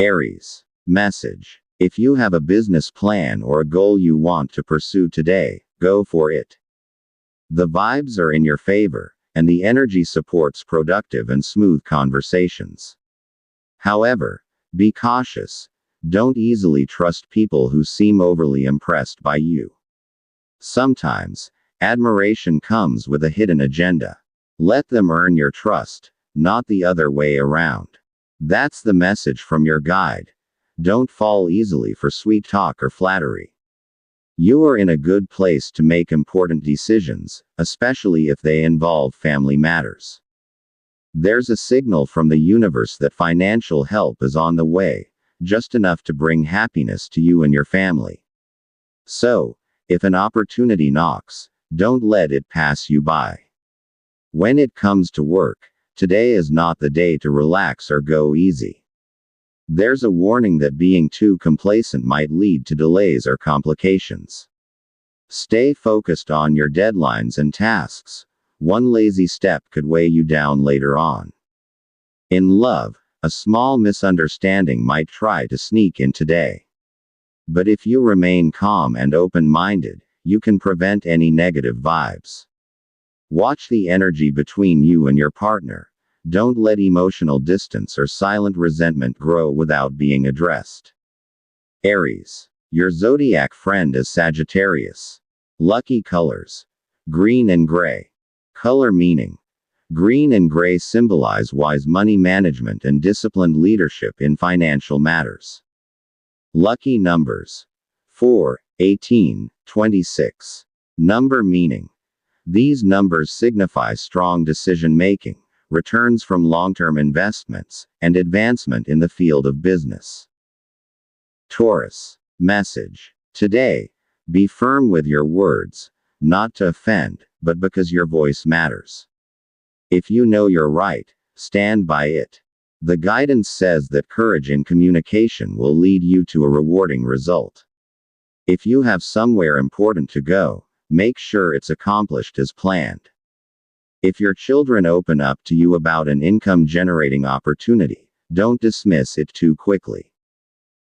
Aries. Message. If you have a business plan or a goal you want to pursue today, go for it. The vibes are in your favor, and the energy supports productive and smooth conversations. However, be cautious. Don't easily trust people who seem overly impressed by you. Sometimes, admiration comes with a hidden agenda. Let them earn your trust, not the other way around. That's the message from your guide. Don't fall easily for sweet talk or flattery. You are in a good place to make important decisions, especially if they involve family matters. There's a signal from the universe that financial help is on the way, just enough to bring happiness to you and your family. So, if an opportunity knocks, don't let it pass you by. When it comes to work, today is not the day to relax or go easy. There's a warning that being too complacent might lead to delays or complications. Stay focused on your deadlines and tasks. One lazy step could weigh you down later on. In love, a small misunderstanding might try to sneak in today. But if you remain calm and open-minded, you can prevent any negative vibes. Watch the energy between you and your partner. Don't let emotional distance or silent resentment grow without being addressed. Aries. Your zodiac friend is Sagittarius. Lucky colors: green and gray. Color meaning: green and gray symbolize wise money management and disciplined leadership in financial matters. Lucky numbers: 4, 18, 26. Number meaning: these numbers signify strong decision-making, returns from long-term investments, and advancement in the field of business. Taurus. Message. Today, be firm with your words, not to offend, but because your voice matters. If you know you're right, stand by it. The guidance says that courage in communication will lead you to a rewarding result. If you have somewhere important to go, make sure it's accomplished as planned. If your children open up to you about an income-generating opportunity, don't dismiss it too quickly.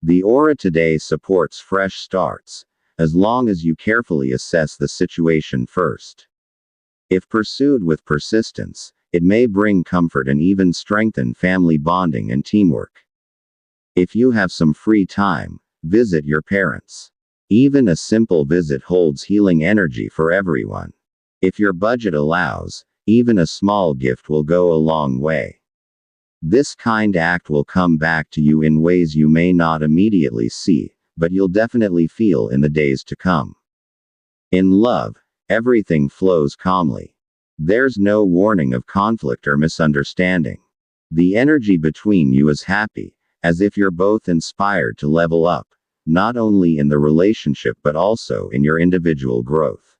The aura today supports fresh starts, as long as you carefully assess the situation first. If pursued with persistence, it may bring comfort and even strengthen family bonding and teamwork. If you have some free time, visit your parents. Even a simple visit holds healing energy for everyone. If your budget allows, even a small gift will go a long way. This kind act will come back to you in ways you may not immediately see, but you'll definitely feel in the days to come. In love, everything flows calmly. There's no warning of conflict or misunderstanding. The energy between you is happy, as if you're both inspired to level up, not only in the relationship but also in your individual growth.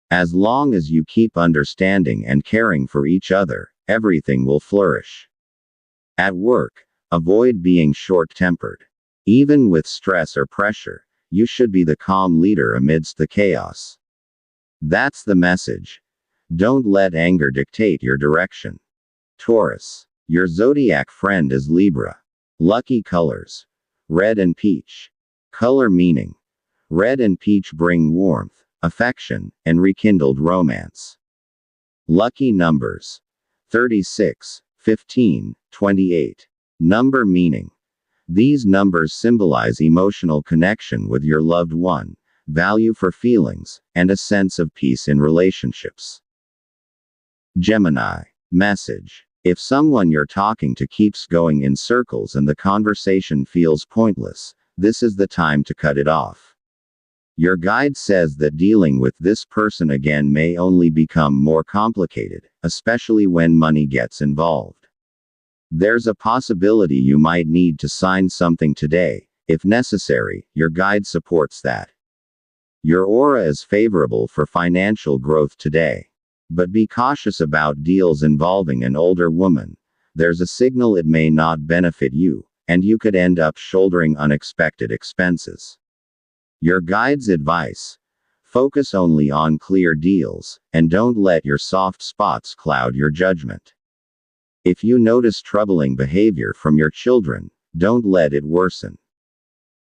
As long as you keep understanding and caring for each other, everything will flourish. At work, avoid being short-tempered. Even with stress or pressure, you should be the calm leader amidst the chaos. That's the message. Don't let anger dictate your direction. Taurus. Your zodiac friend is Libra. Lucky colors: red and peach. Color meaning: red and peach bring warmth, affection, and rekindled romance. Lucky numbers: 36, 15, 28. Number meaning: these numbers symbolize emotional connection with your loved one, value for feelings, and a sense of peace in relationships. Gemini. Message. If someone you're talking to keeps going in circles and the conversation feels pointless, this is the time to cut it off. Your guide says that dealing with this person again may only become more complicated, especially when money gets involved. There's a possibility you might need to sign something today. If necessary, your guide supports that. Your aura is favorable for financial growth today. But be cautious about deals involving an older woman. There's a signal it may not benefit you, and you could end up shouldering unexpected expenses. Your guide's advice: focus only on clear deals, and don't let your soft spots cloud your judgment. If you notice troubling behavior from your children, don't let it worsen.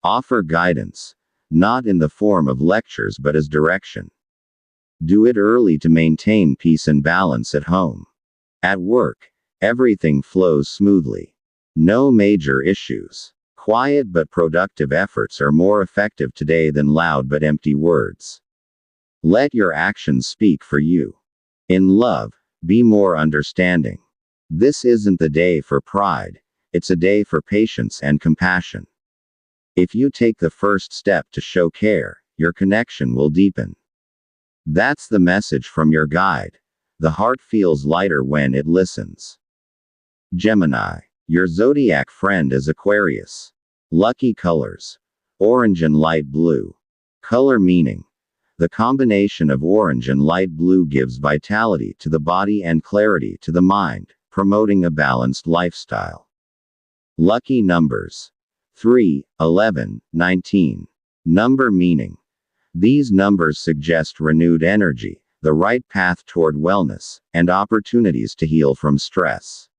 Offer guidance, not in the form of lectures but as direction. Do it early to maintain peace and balance at home. At work, everything flows smoothly. No major issues. Quiet but productive efforts are more effective today than loud but empty words. Let your actions speak for you. In love, be more understanding. This isn't the day for pride, it's a day for patience and compassion. If you take the first step to show care, your connection will deepen. That's the message from your guide. The heart feels lighter when it listens. Gemini. Your zodiac friend is Aquarius. Lucky colors: orange and light blue. Color meaning: the combination of orange and light blue gives vitality to the body and clarity to the mind, promoting a balanced lifestyle. Lucky numbers: 3, 11, 19. Number meaning: these numbers suggest renewed energy, the right path toward wellness, and opportunities to heal from stress.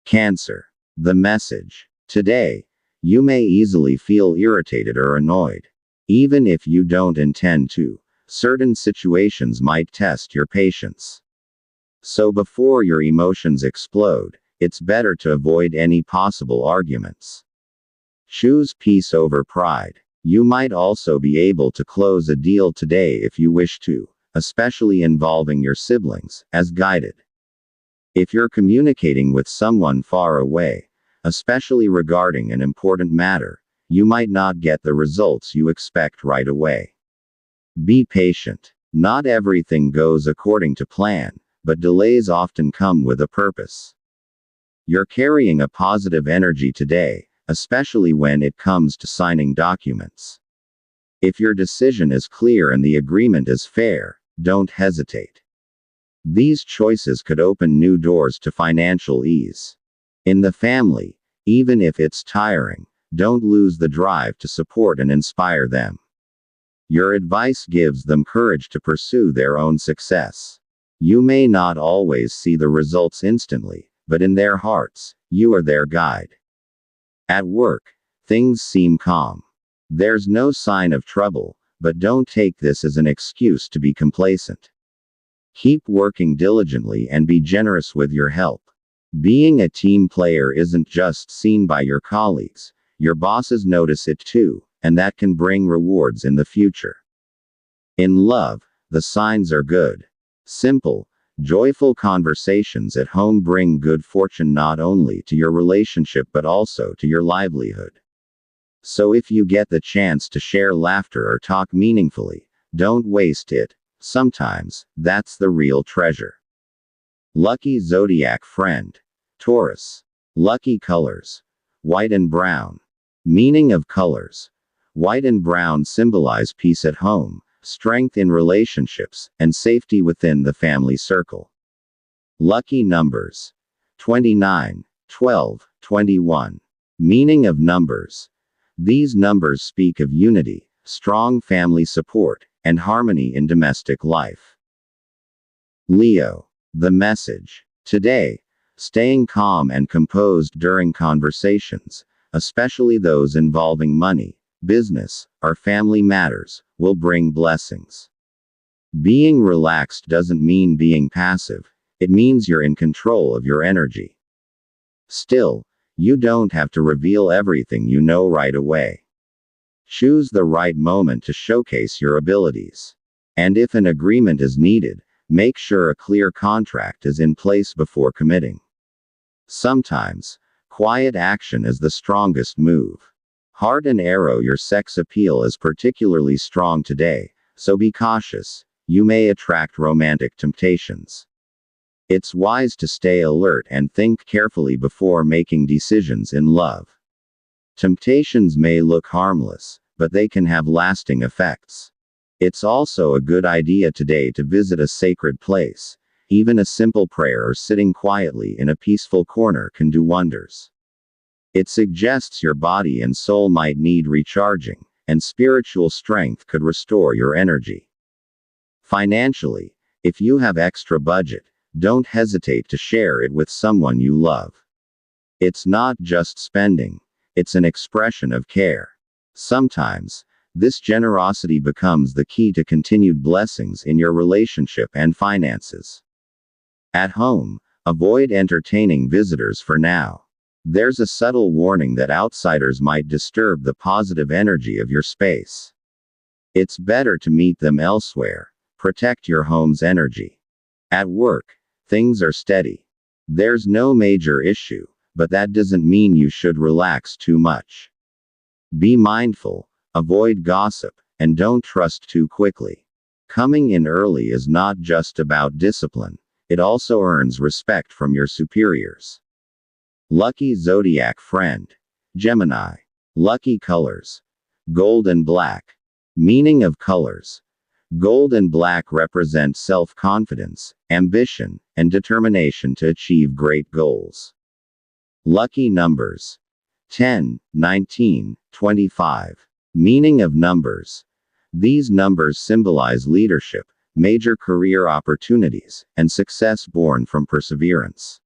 Cancer. The message: today, you may easily feel irritated or annoyed. Even if you don't intend to, certain situations might test your patience. So before your emotions explode, it's better to avoid any possible arguments. Choose peace over pride. You might also be able to close a deal today if you wish to, especially involving your siblings, as guided. If you're communicating with someone far away, especially regarding an important matter, you might not get the results you expect right away. Be patient. Not everything goes according to plan, but delays often come with a purpose. You're carrying a positive energy today, especially when it comes to signing documents. If your decision is clear and the agreement is fair, don't hesitate. These choices could open new doors to financial ease. In the family, even if it's tiring, don't lose the drive to support and inspire them. Your advice gives them courage to pursue their own success. You may not always see the results instantly, but in their hearts, you are their guide. At work, things seem calm. There's no sign of trouble, but don't take this as an excuse to be complacent. Keep working diligently and be generous with your help. Being a team player isn't just seen by your colleagues, your bosses notice it too, and that can bring rewards in the future. In love, the signs are good. Simple, joyful conversations at home bring good fortune not only to your relationship but also to your livelihood. So if you get the chance to share laughter or talk meaningfully, don't waste it. Sometimes, that's the real treasure. Lucky zodiac friend: Taurus. Lucky colors: white and brown. Meaning of colors: white and brown symbolize peace at home, strength in relationships, and safety within the family circle. Lucky numbers: 29, 12, 21. Meaning of numbers: these numbers speak of unity, strong family support, and harmony in domestic life. Leo. The message: today, staying calm and composed during conversations, especially those involving money, business, or family matters, will bring blessings. Being relaxed doesn't mean being passive, it means you're in control of your energy. Still, you don't have to reveal everything you know right away. Choose the right moment to showcase your abilities. And if an agreement is needed, make sure a clear contract is in place before committing. Sometimes, quiet action is the strongest move. Heart and arrow: your sex appeal is particularly strong today, so be cautious, you may attract romantic temptations. It's wise to stay alert and think carefully before making decisions in love. Temptations may look harmless, but they can have lasting effects. It's also a good idea today to visit a sacred place. Even a simple prayer or sitting quietly in a peaceful corner can do wonders. It suggests your body and soul might need recharging, and spiritual strength could restore your energy. Financially, if you have extra budget, don't hesitate to share it with someone you love. It's not just spending, it's an expression of care. Sometimes, this generosity becomes the key to continued blessings in your relationship and finances. At home, avoid entertaining visitors for now. There's a subtle warning that outsiders might disturb the positive energy of your space. It's better to meet them elsewhere. Protect your home's energy. At work, things are steady. There's no major issue, but that doesn't mean you should relax too much. Be mindful, avoid gossip, and don't trust too quickly. Coming in early is not just about discipline, it also earns respect from your superiors. Lucky zodiac friend. Gemini. Lucky colors. Gold and black. Meaning of colors. Gold and black represent self-confidence, ambition, and determination to achieve great goals. Lucky numbers. 10, 19, 25. Meaning of numbers. These numbers symbolize leadership, major career opportunities, and success born from perseverance.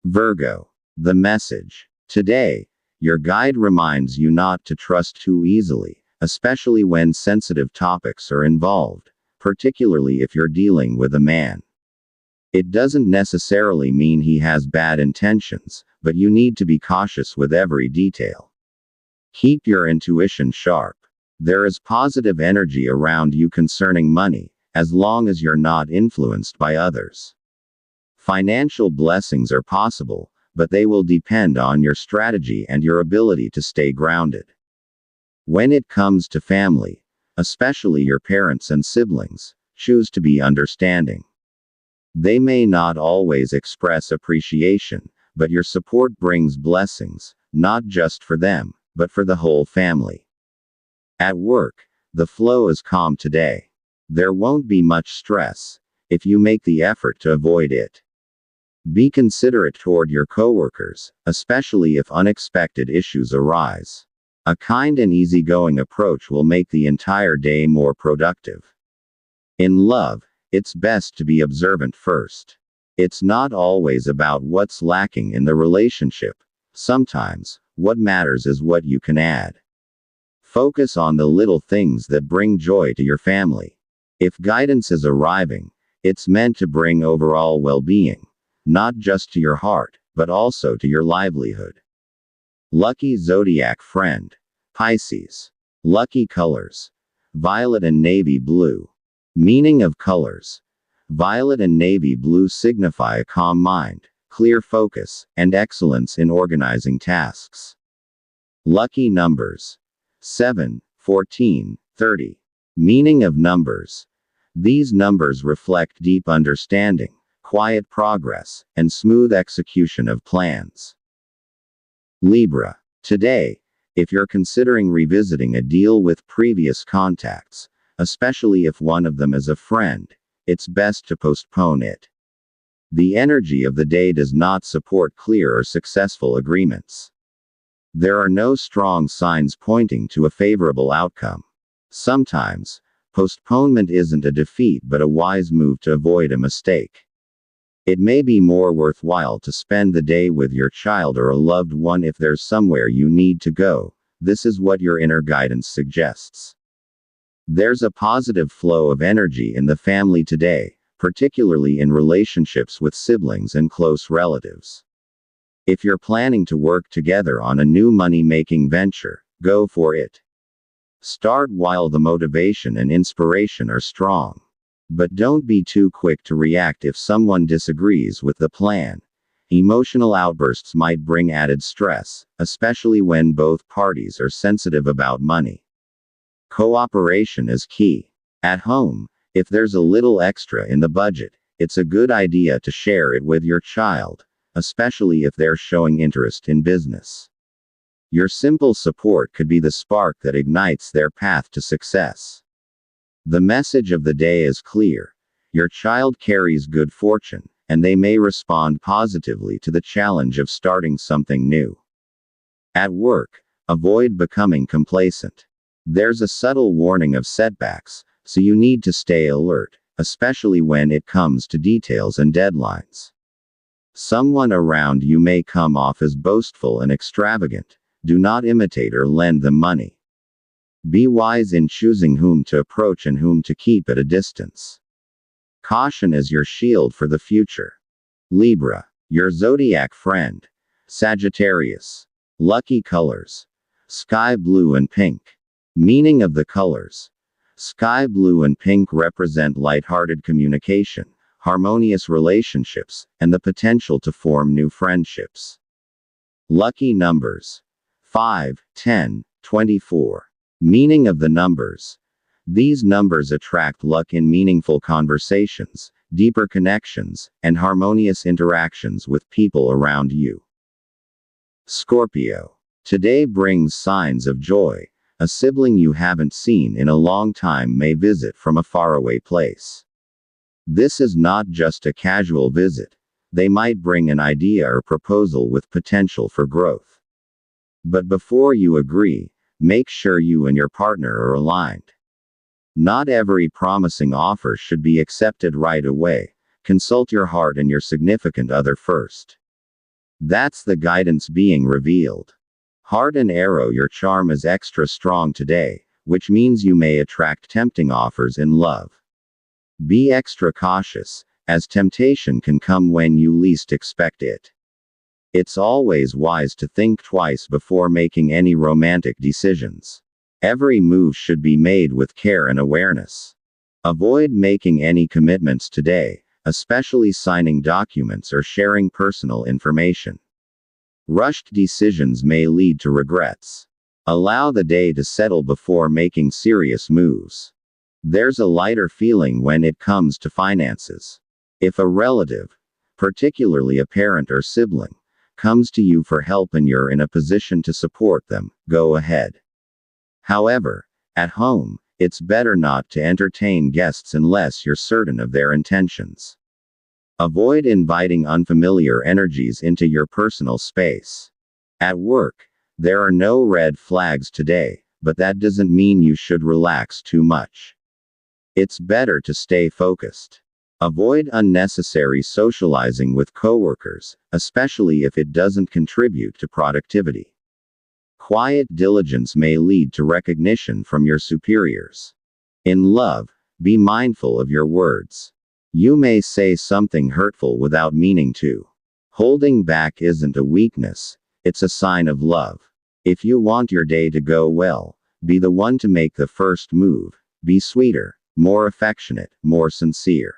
Virgo. The message. Today, your guide reminds you not to trust too easily, especially when sensitive topics are involved, particularly if you're dealing with a man. It doesn't necessarily mean he has bad intentions, but you need to be cautious with every detail. Keep your intuition sharp. There is positive energy around you concerning money, as long as you're not influenced by others. Financial blessings are possible, but they will depend on your strategy and your ability to stay grounded. When it comes to family, especially your parents and siblings, choose to be understanding. They may not always express appreciation, but your support brings blessings, not just for them, but for the whole family. At work, the flow is calm today. There won't be much stress, if you make the effort to avoid it. Be considerate toward your coworkers, especially if unexpected issues arise. A kind and easygoing approach will make the entire day more productive. In love, it's best to be observant first. It's not always about what's lacking in the relationship. Sometimes, what matters is what you can add. Focus on the little things that bring joy to your family. If guidance is arriving, it's meant to bring overall well-being, not just to your heart, but also to your livelihood. Lucky zodiac friend. Pisces. Lucky colors. Violet and navy blue. Meaning of colors. Violet and navy blue signify a calm mind, clear focus, and excellence in organizing tasks. Lucky numbers. 7, 14, 30. Meaning of numbers. These numbers reflect deep understanding, quiet progress, and smooth execution of plans. Libra. Today, if you're considering revisiting a deal with previous contacts, especially if one of them is a friend, it's best to postpone it. The energy of the day does not support clear or successful agreements. There are no strong signs pointing to a favorable outcome. Sometimes, postponement isn't a defeat but a wise move to avoid a mistake. It may be more worthwhile to spend the day with your child or a loved one if there's somewhere you need to go. This is what your inner guidance suggests. There's a positive flow of energy in the family today, particularly in relationships with siblings and close relatives. If you're planning to work together on a new money-making venture, go for it. Start while the motivation and inspiration are strong. But don't be too quick to react if someone disagrees with the plan. Emotional outbursts might bring added stress, especially when both parties are sensitive about money. Cooperation is key. At home, if there's a little extra in the budget, it's a good idea to share it with your child, especially if they're showing interest in business. Your simple support could be the spark that ignites their path to success. The message of the day is clear. Your child carries good fortune, and they may respond positively to the challenge of starting something new. At work, avoid becoming complacent. There's a subtle warning of setbacks, so you need to stay alert, especially when it comes to details and deadlines. Someone around you may come off as boastful and extravagant. Do not imitate or lend them money. Be wise in choosing whom to approach and whom to keep at a distance. Caution is your shield for the future. Libra, your zodiac friend. Sagittarius. Lucky colors: sky blue and pink. Meaning of the colors: sky blue and pink represent light-hearted communication, harmonious relationships, and the potential to form new friendships. Lucky numbers: 5, 10, 24. Meaning of the numbers: these numbers attract luck in meaningful conversations, deeper connections, and harmonious interactions with people around you. Scorpio. Today brings signs of joy. A sibling you haven't seen in a long time may visit from a faraway place. This is not just a casual visit. They might bring an idea or proposal with potential for growth. But before you agree, make sure you and your partner are aligned. Not every promising offer should be accepted right away. Consult your heart and your significant other first. That's the guidance being revealed. Heart and arrow: your charm is extra strong today, which means you may attract tempting offers in love. Be extra cautious, as temptation can come when you least expect it. It's always wise to think twice before making any romantic decisions. Every move should be made with care and awareness. Avoid making any commitments today, especially signing documents or sharing personal information. Rushed decisions may lead to regrets. Allow the day to settle before making serious moves. There's a lighter feeling when it comes to finances. If a relative, particularly a parent or sibling, comes to you for help and you're in a position to support them, go ahead. However, at home, it's better not to entertain guests unless you're certain of their intentions. Avoid inviting unfamiliar energies into your personal space. At work, there are no red flags today, but that doesn't mean you should relax too much. It's better to stay focused. Avoid unnecessary socializing with coworkers, especially if it doesn't contribute to productivity. Quiet diligence may lead to recognition from your superiors. In love, be mindful of your words. You may say something hurtful without meaning to. Holding back isn't a weakness, it's a sign of love. If you want your day to go well, be the one to make the first move. Be sweeter, more affectionate, more sincere.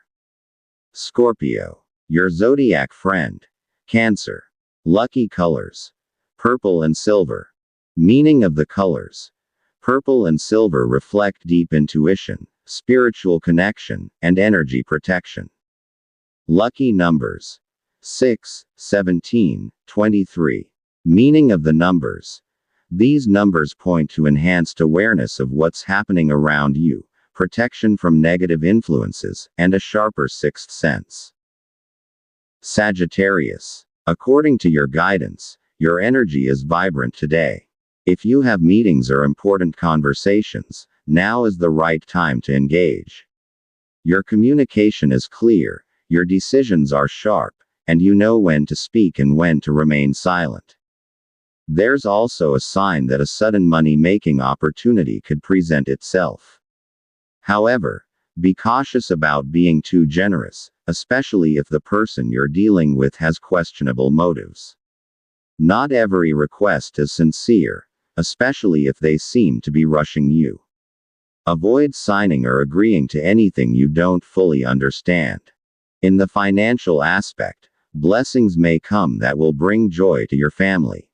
Scorpio, your zodiac friend. Cancer. Lucky colors: purple and silver. Meaning of the colors: purple and silver reflect deep intuition, spiritual connection, and energy protection. Lucky numbers: 6, 17, 23. Meaning of the numbers: these numbers point to enhanced awareness of what's happening around you, protection from negative influences, and a sharper sixth sense. Sagittarius. According to your guidance, your energy is vibrant today. If you have meetings or important conversations, now is the right time to engage. Your communication is clear, your decisions are sharp, and you know when to speak and when to remain silent. There's also a sign that a sudden money-making opportunity could present itself. However, be cautious about being too generous, especially if the person you're dealing with has questionable motives. Not every request is sincere, especially if they seem to be rushing you. Avoid signing or agreeing to anything you don't fully understand. In the financial aspect, blessings may come that will bring joy to your family.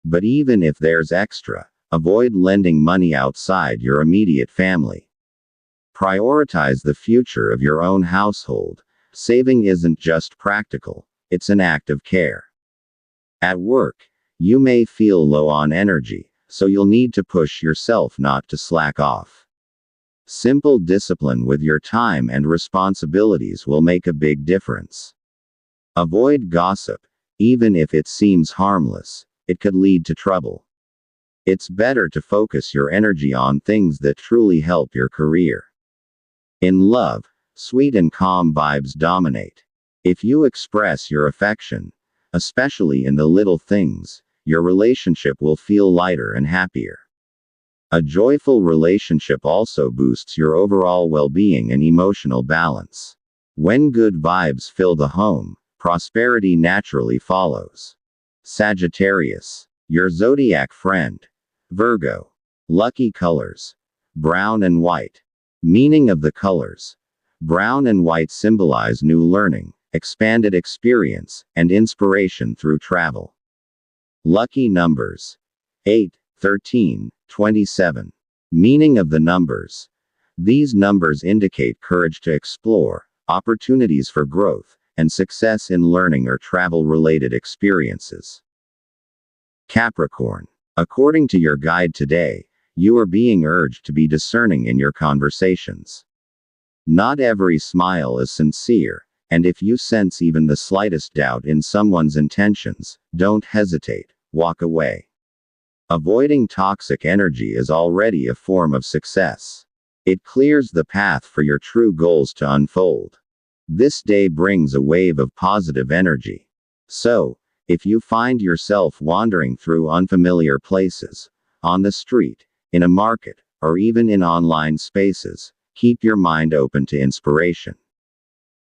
But even if there's extra, avoid lending money outside your immediate family. Prioritize the future of your own household. Saving isn't just practical, it's an act of care. At work, you may feel low on energy, so you'll need to push yourself not to slack off. Simple discipline with your time and responsibilities will make a big difference. Avoid gossip, even if it seems harmless, it could lead to trouble. It's better to focus your energy on things that truly help your career. In love, sweet and calm vibes dominate. If you express your affection, especially in the little things, your relationship will feel lighter and happier. A joyful relationship also boosts your overall well-being and emotional balance. When good vibes fill the home, prosperity naturally follows. Sagittarius, your zodiac friend. Virgo. Lucky colors: brown and white. Meaning of the colors: brown and white symbolize new learning, expanded experience, and inspiration through travel. Lucky numbers: 8, 13, 27. Meaning of the numbers: these numbers indicate courage to explore, opportunities for growth, and success in learning or travel-related experiences. Capricorn. According to your guide today, you are being urged to be discerning in your conversations. Not every smile is sincere, and if you sense even the slightest doubt in someone's intentions, don't hesitate, walk away. Avoiding toxic energy is already a form of success. It clears the path for your true goals to unfold. This day brings a wave of positive energy. So, if you find yourself wandering through unfamiliar places, on the street, in a market, or even in online spaces, keep your mind open to inspiration.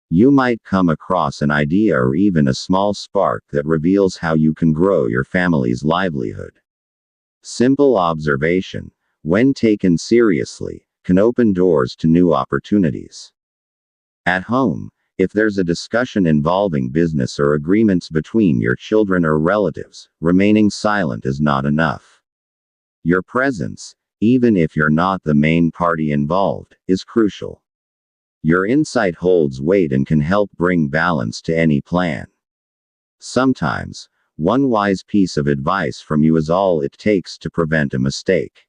You might come across an idea or even a small spark that reveals how you can grow your family's livelihood. Simple observation, when taken seriously, can open doors to new opportunities. At home, if there's a discussion involving business or agreements between your children or relatives, remaining silent is not enough. Your presence, even if you're not the main party involved, is crucial. Your insight holds weight and can help bring balance to any plan. Sometimes, one wise piece of advice from you is all it takes to prevent a mistake.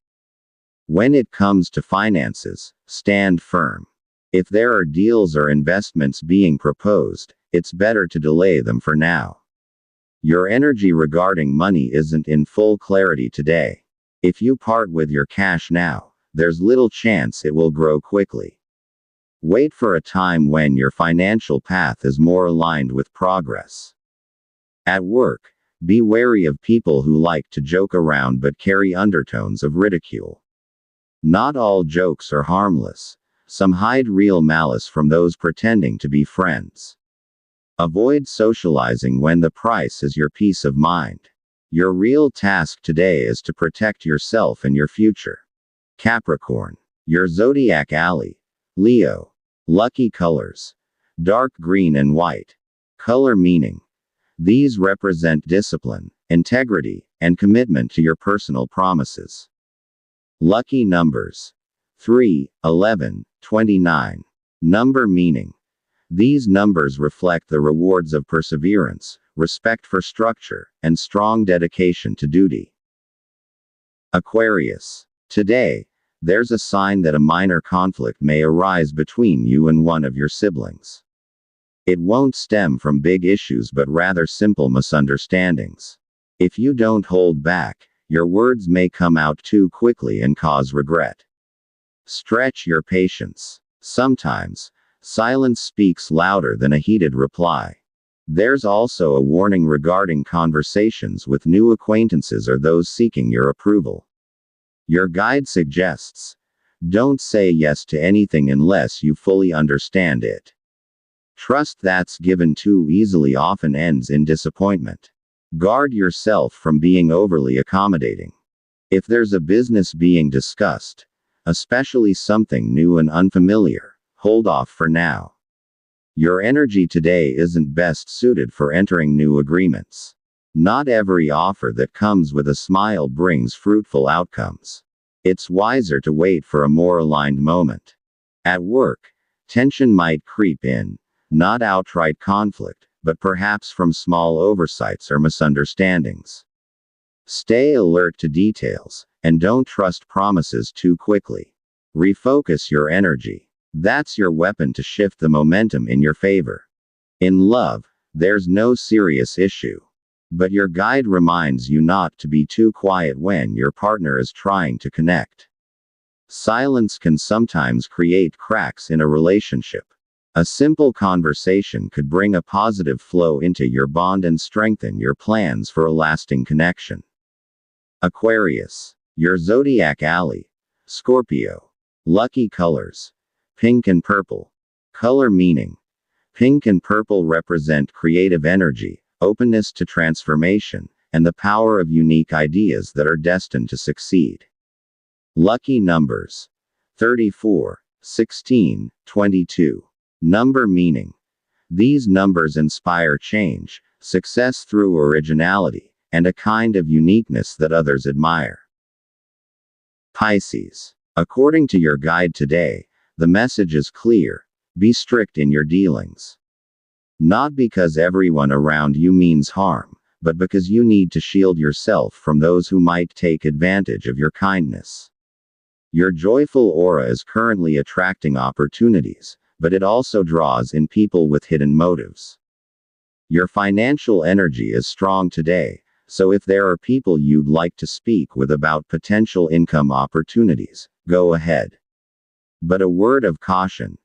When it comes to finances, stand firm. If there are deals or investments being proposed, it's better to delay them for now. Your energy regarding money isn't in full clarity today. If you part with your cash now, there's little chance it will grow quickly. Wait for a time when your financial path is more aligned with progress. At work, be wary of people who like to joke around but carry undertones of ridicule. Not all jokes are harmless. Some hide real malice from those pretending to be friends. Avoid socializing when the price is your peace of mind. Your real task today is to protect yourself and your future. Capricorn. Your zodiac ally. Leo. Lucky colors: dark green and white. Color meaning: these represent discipline, integrity, and commitment to your personal promises. Lucky numbers: 3, 11, 29. Number meaning: these numbers reflect the rewards of perseverance, respect for structure, and strong dedication to duty. Aquarius. Today, there's a sign that a minor conflict may arise between you and one of your siblings. It won't stem from big issues but rather simple misunderstandings. If you don't hold back, your words may come out too quickly and cause regret. Stretch your patience. Sometimes, silence speaks louder than a heated reply. There's also a warning regarding conversations with new acquaintances or those seeking your approval. Your guide suggests, don't say yes to anything unless you fully understand it. Trust that's given too easily often ends in disappointment. Guard yourself from being overly accommodating. If there's a business being discussed, especially something new and unfamiliar, hold off for now. Your energy today isn't best suited for entering new agreements. Not every offer that comes with a smile brings fruitful outcomes. It's wiser to wait for a more aligned moment. At work, tension might creep in, not outright conflict, but perhaps from small oversights or misunderstandings. Stay alert to details, and don't trust promises too quickly. Refocus your energy. That's your weapon to shift the momentum in your favor. In love, there's no serious issue. But your guide reminds you not to be too quiet when your partner is trying to connect. Silence can sometimes create cracks in a relationship. A simple conversation could bring a positive flow into your bond and strengthen your plans for a lasting connection. Aquarius, your zodiac ally. Scorpio. Lucky colors: pink and purple. Color meaning: pink and purple represent creative energy, openness to transformation, and the power of unique ideas that are destined to succeed. Lucky numbers: 34, 16, 22. Number meaning: these numbers inspire change, success through originality, and a kind of uniqueness that others admire. Pisces. According to your guide today, the message is clear: be strict in your dealings. Not because everyone around you means harm, but because you need to shield yourself from those who might take advantage of your kindness. Your joyful aura is currently attracting opportunities, but it also draws in people with hidden motives. Your financial energy is strong today, so if there are people you'd like to speak with about potential income opportunities, go ahead. But a word of caution: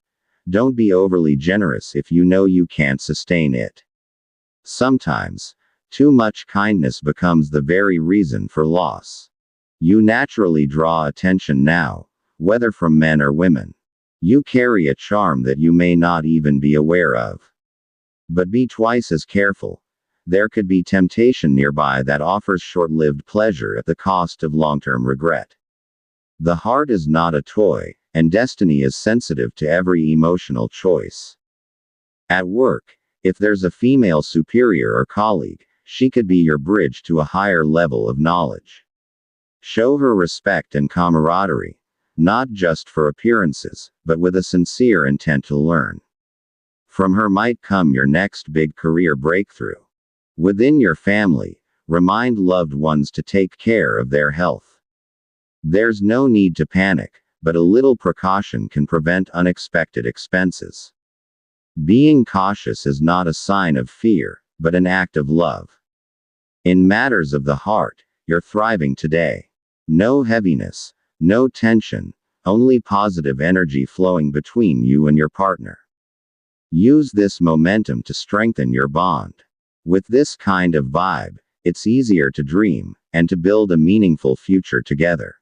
don't be overly generous if you know you can't sustain it. Sometimes, too much kindness becomes the very reason for loss. You naturally draw attention now, whether from men or women. You carry a charm that you may not even be aware of. But be twice as careful. There could be temptation nearby that offers short-lived pleasure at the cost of long-term regret. The heart is not a toy, and destiny is sensitive to every emotional choice. At work, if there's a female superior or colleague, she could be your bridge to a higher level of knowledge. Show her respect and camaraderie, not just for appearances, but with a sincere intent to learn. From her might come your next big career breakthrough. Within your family, remind loved ones to take care of their health. There's no need to panic, but a little precaution can prevent unexpected expenses. Being cautious is not a sign of fear, but an act of love. In matters of the heart, you're thriving today. No heaviness, no tension, only positive energy flowing between you and your partner. Use this momentum to strengthen your bond. With this kind of vibe, it's easier to dream, and to build a meaningful future together.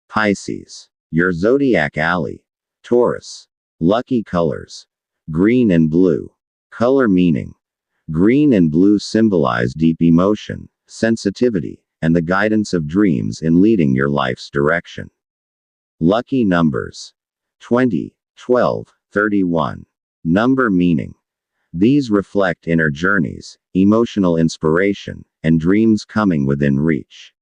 Pisces. Your zodiac ally. Taurus. Lucky colors: green and blue. Color meaning: green and blue symbolize deep emotion, sensitivity, and the guidance of dreams in leading your life's direction. Lucky numbers: 20, 12, 31. Number meaning: these reflect inner journeys, emotional inspiration, and dreams coming within reach.